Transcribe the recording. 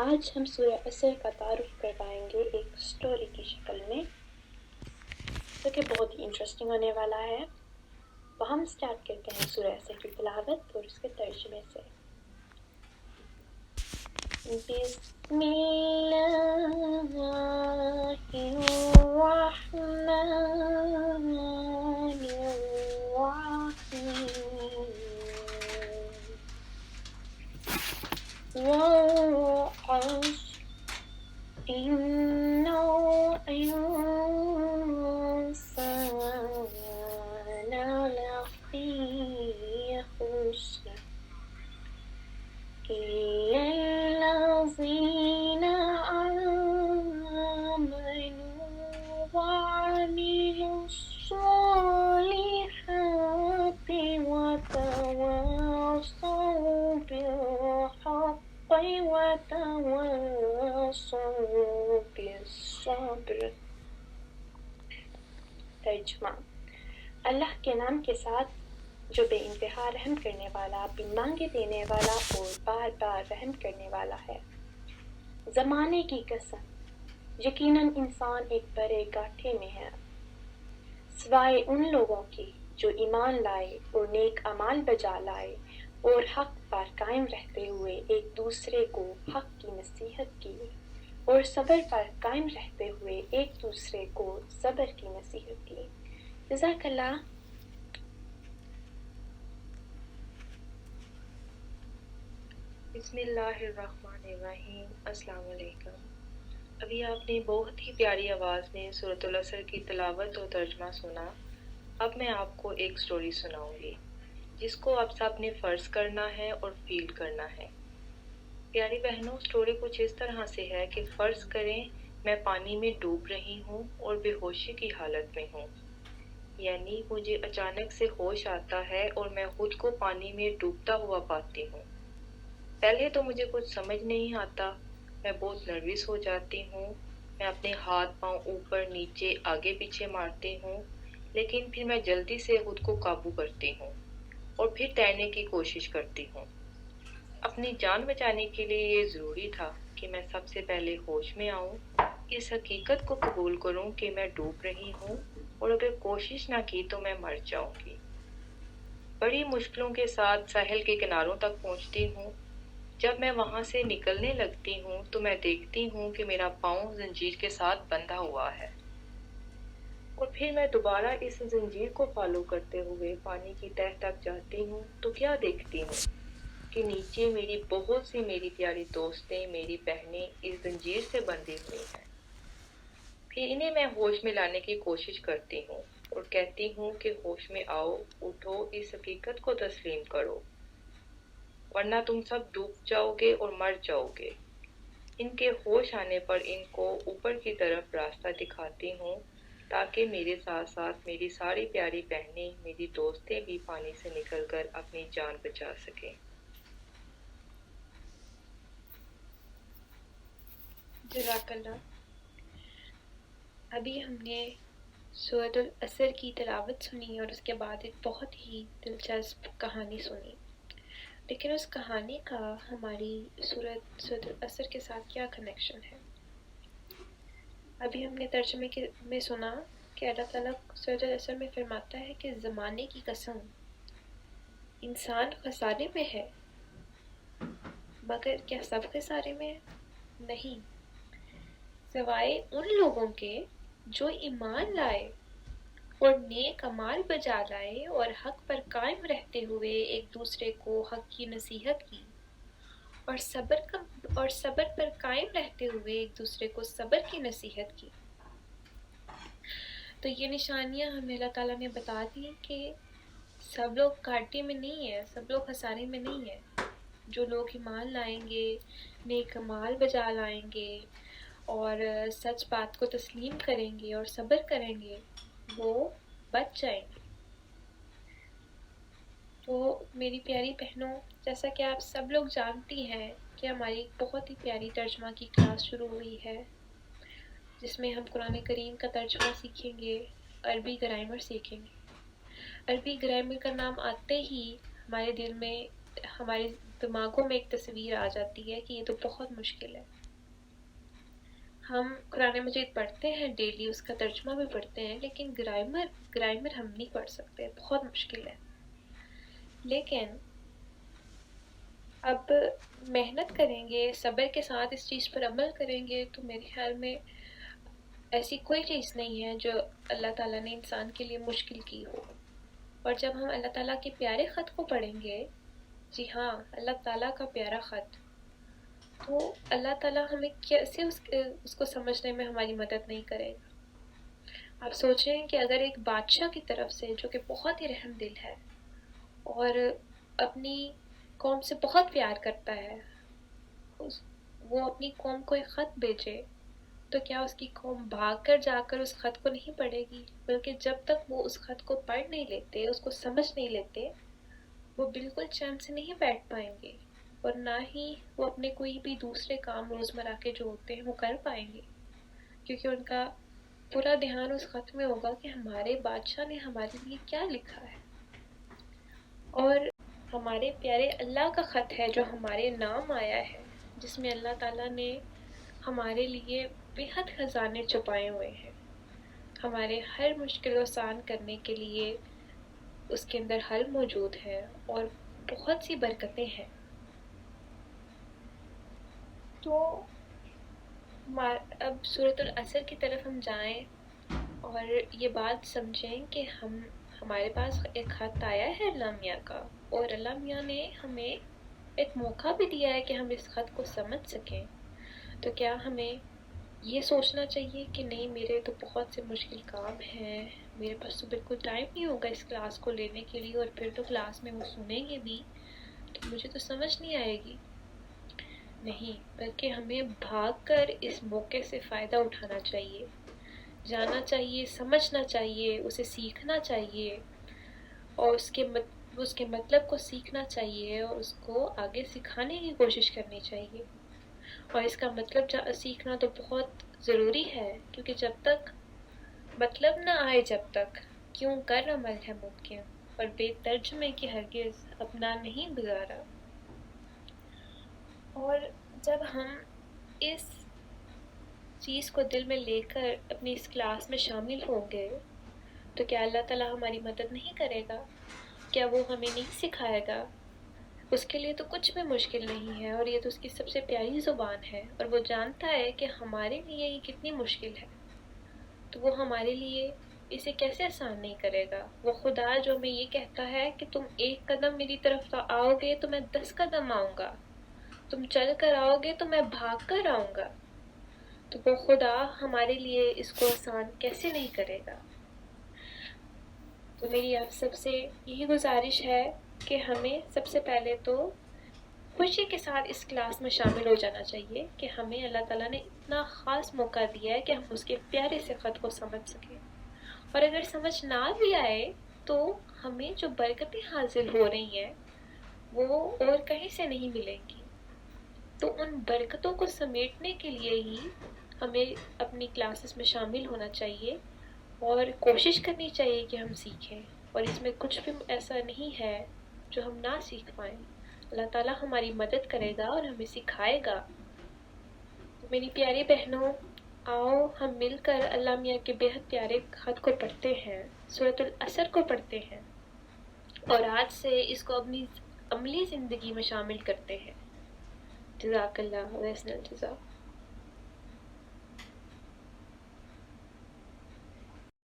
آج ہم سورہ عصر کا تعارف کروائیں گے ایک سٹوری کی شکل میں جو کہ بہت ہی انٹرسٹنگ ہونے والا ہے. تو ہم سٹارٹ کرتے ہیں سورہ عصر کی تلاوت اور اس کے ترجمے سے. بسم اللہ الرحمن الرحیم والعصر إن الإنسان لفي خسر إلا الذين آمنوا وعملوا الصالحات وتواصوا بالحق وتواصوا بالصبر. ترجمہ: اللہ کے نام کے ساتھ جو بے انتہا رحم کرنے والا، بن مانگے دینے والا اور بار بار رحم کرنے والا ہے. زمانے کی قسم، یقیناً انسان ایک بڑے گاٹھے میں ہے، سوائے ان لوگوں کی جو ایمان لائے اور نیک اعمال بجا لائے اور حق پر قائم رہتے ہوئے ایک دوسرے کو حق کی نصیحت کی اور صبر پر قائم رہتے ہوئے ایک دوسرے کو صبر کی نصیحت کی. جزاک اللہ. بسم اللہ الرحمن الرحیم. السلام علیکم. ابھی آپ نے بہت ہی پیاری آواز میں سورۃ العصر کی تلاوت اور ترجمہ سنا. اب میں آپ کو ایک سٹوری سناؤں گی جس کو آپ سب نے فرض کرنا ہے اور فیل کرنا ہے. پیاری بہنوں، سٹوری کچھ اس طرح سے ہے کہ فرض کریں میں پانی میں ڈوب رہی ہوں اور بے ہوشی کی حالت میں ہوں. یعنی مجھے اچانک سے ہوش آتا ہے اور میں خود کو پانی میں ڈوبتا ہوا پاتی ہوں. پہلے تو مجھے کچھ سمجھ نہیں آتا، میں بہت نروس ہو جاتی ہوں. میں اپنے ہاتھ پاؤں اوپر نیچے آگے پیچھے مارتی ہوں، لیکن پھر میں جلدی سے خود کو قابو کرتی ہوں اور پھر تیرنے کی کوشش کرتی ہوں. اپنی جان بچانے کے لیے یہ ضروری تھا کہ میں سب سے پہلے ہوش میں آؤں، اس حقیقت کو قبول کروں کہ میں ڈوب رہی ہوں اور اگر کوشش نہ کی تو میں مر جاؤں گی. بڑی مشکلوں کے ساتھ ساحل کے کناروں تک پہنچتی ہوں. جب میں وہاں سے نکلنے لگتی ہوں تو میں دیکھتی ہوں کہ میرا پاؤں زنجیر کے ساتھ بندھا ہوا ہے، اور پھر میں دوبارہ اس زنجیر کو فالو کرتے ہوئے پانی کی تہہ تک جاتی ہوں تو کیا دیکھتی ہوں کہ نیچے میری بہت سی میری پیاری دوستیں، میری بہنیں اس زنجیر سے بندھی ہوئی ہیں. پھر انہیں میں ہوش میں لانے کی کوشش کرتی ہوں اور کہتی ہوں کہ ہوش میں آؤ، اٹھو، اس حقیقت کو تسلیم کرو، ورنہ تم سب ڈوب جاؤ گے اور مر جاؤ گے. ان کے ہوش آنے پر ان کو اوپر کی طرف راستہ دکھاتی ہوں تاکہ میرے ساتھ ساتھ میری ساری پیاری بہنیں، میری دوستیں بھی پانی سے نکل کر اپنی جان بچا سکیں. جزاک اللہ. ابھی ہم نے سورۃ العصر کی تلاوت سنی اور اس کے بعد ایک بہت ہی دلچسپ کہانی سنی، لیکن اس کہانی کا ہماری سورۃ العصر کے ساتھ کیا کنیکشن ہے؟ ابھی ہم نے ترجمے میں سنا کہ اللہ تعالیٰ سورۃ العصر میں فرماتا ہے کہ زمانے کی قسم، انسان خسارے میں ہے. مگر کیا سب خسارے میں ہے؟ نہیں، سوائے ان لوگوں کے جو ایمان لائے اور نیک اعمال بجا لائے اور حق پر قائم رہتے ہوئے ایک دوسرے کو حق کی نصیحت کی اور صبر پر قائم رہتے ہوئے ایک دوسرے کو صبر کی نصیحت کی. تو یہ نشانیاں ہمیں اللہ تعالیٰ نے بتا دی کہ سب لوگ گھاٹے میں نہیں ہیں، سب لوگ خسارے میں نہیں ہیں. جو لوگ ایمان لائیں گے، نیک اعمال بجا لائیں گے اور سچ بات کو تسلیم کریں گے اور صبر کریں گے، وہ بچ جائیں گے. تو میری پیاری بہنوں، جیسا کہ آپ سب لوگ جانتی ہیں کہ ہماری ایک بہت ہی پیاری ترجمہ کی کلاس شروع ہوئی ہے جس میں ہم قرآن کریم کا ترجمہ سیکھیں گے، عربی گرامر سیکھیں گے. عربی گرامر کا نام آتے ہی ہمارے دل میں، ہمارے دماغوں میں ایک تصویر آ جاتی ہے کہ یہ تو بہت مشکل ہے. ہم قرآن مجید پڑھتے ہیں ڈیلی، اس کا ترجمہ بھی پڑھتے ہیں، لیکن گرامر ہم نہیں پڑھ سکتے، بہت مشکل ہے. لیکن اب محنت کریں گے، صبر کے ساتھ اس چیز پر عمل کریں گے، تو میرے خیال میں ایسی کوئی چیز نہیں ہے جو اللہ تعالیٰ نے انسان کے لیے مشکل کی ہو. اور جب ہم اللہ تعالیٰ کے پیارے خط کو پڑھیں گے، جی ہاں، اللہ تعالیٰ کا پیارا خط، تو اللہ تعالیٰ ہمیں کیسے اس کو سمجھنے میں ہماری مدد نہیں کرے گا. آپ سوچیں کہ اگر ایک بادشاہ کی طرف سے، جو کہ بہت ہی رحم دل ہے اور اپنی قوم سے بہت پیار کرتا ہے، وہ اپنی قوم کو ایک خط بھیجے، تو کیا اس کی قوم بھاگ کر جا کر اس خط کو نہیں پڑھے گی؟ بلکہ جب تک وہ اس خط کو پڑھ نہیں لیتے، اس کو سمجھ نہیں لیتے، وہ بالکل چین سے نہیں بیٹھ پائیں گے، اور نہ ہی وہ اپنے کوئی بھی دوسرے کام روزمرہ کے جو ہوتے ہیں وہ کر پائیں گے، کیونکہ ان کا پورا دھیان اس خط میں ہوگا کہ ہمارے بادشاہ نے ہمارے لیے کیا لکھا ہے. اور ہمارے پیارے اللہ کا خط ہے جو ہمارے نام آیا ہے، جس میں اللہ تعالیٰ نے ہمارے لیے بے حد خزانے چھپائے ہوئے ہیں، ہمارے ہر مشکل کو آسان کرنے کے لیے اس کے اندر حل موجود ہے اور بہت سی برکتیں ہیں. تو اب سورۃ العصر کی طرف ہم جائیں اور یہ بات سمجھیں کہ ہمارے پاس ایک خط آیا ہے اللہ میاں کا، اور اللہ میاں نے ہمیں ایک موقع بھی دیا ہے کہ ہم اس خط کو سمجھ سکیں. تو کیا ہمیں یہ سوچنا چاہیے کہ نہیں، میرے تو بہت سے مشکل کام ہیں، میرے پاس تو بالکل ٹائم نہیں ہوگا اس کلاس کو لینے کے لیے، اور پھر تو کلاس میں وہ سنیں گے بھی تو مجھے تو سمجھ نہیں آئے گی. نہیں، بلکہ ہمیں بھاگ کر اس موقع سے فائدہ اٹھانا چاہیے، جانا چاہیے، سمجھنا چاہیے، اسے سیکھنا چاہیے، اور اس کے مطلب کو سیکھنا چاہیے، اور اس کو آگے سکھانے کی کوشش کرنی چاہیے. اور اس کا مطلب سیکھنا تو بہت ضروری ہے، کیونکہ جب تک مطلب نہ آئے، جب تک کیوں کر عمل ہے ممکن، اور بے ترجمے کی ہرگز اپنا نہیں گزارا. اور جب ہم اس چیز کو دل میں لے کر اپنی اس کلاس میں شامل ہوں گے، تو کیا اللہ تعالیٰ ہماری مدد نہیں کرے گا؟ کیا وہ ہمیں نہیں سکھائے گا؟ اس کے لیے تو کچھ بھی مشکل نہیں ہے، اور یہ تو اس کی سب سے پیاری زبان ہے، اور وہ جانتا ہے کہ ہمارے لیے یہ کتنی مشکل ہے، تو وہ ہمارے لیے اسے کیسے آسان نہیں کرے گا. وہ خدا جو ہمیں یہ کہتا ہے کہ تم ایک قدم میری طرف آؤ گے تو میں 10 قدم آؤں گا، تم چل کر آؤ گے تو میں بھاگ کر آؤں گا، تو وہ خدا ہمارے لیے اس کو آسان کیسے نہیں کرے گا. تو میری آپ سب سے یہی گزارش ہے کہ ہمیں سب سے پہلے تو خوشی کے ساتھ اس کلاس میں شامل ہو جانا چاہیے کہ ہمیں اللہ تعالیٰ نے اتنا خاص موقع دیا ہے کہ ہم اس کے پیارے سے خط کو سمجھ سکیں. اور اگر سمجھ نہ بھی آئے تو ہمیں جو برکتیں حاصل ہو رہی ہیں وہ اور کہیں سے نہیں ملیں گی. تو ان برکتوں کو سمیٹنے کے لیے ہی ہمیں اپنی کلاسز میں شامل ہونا چاہیے، اور کوشش کرنی چاہیے کہ ہم سیکھیں، اور اس میں کچھ بھی ایسا نہیں ہے جو ہم نہ سیکھ پائیں. اللہ تعالیٰ ہماری مدد کرے گا اور ہمیں سکھائے گا. تو میری پیاری بہنوں، آؤ ہم مل کر اللہ میاں کے بے حد پیارے خط کو پڑھتے ہیں، سورۃ العصر کو پڑھتے ہیں، اور آج سے اس کو اپنی عملی زندگی میں شامل کرتے ہیں. جزاک اللہ و احسن الجزا.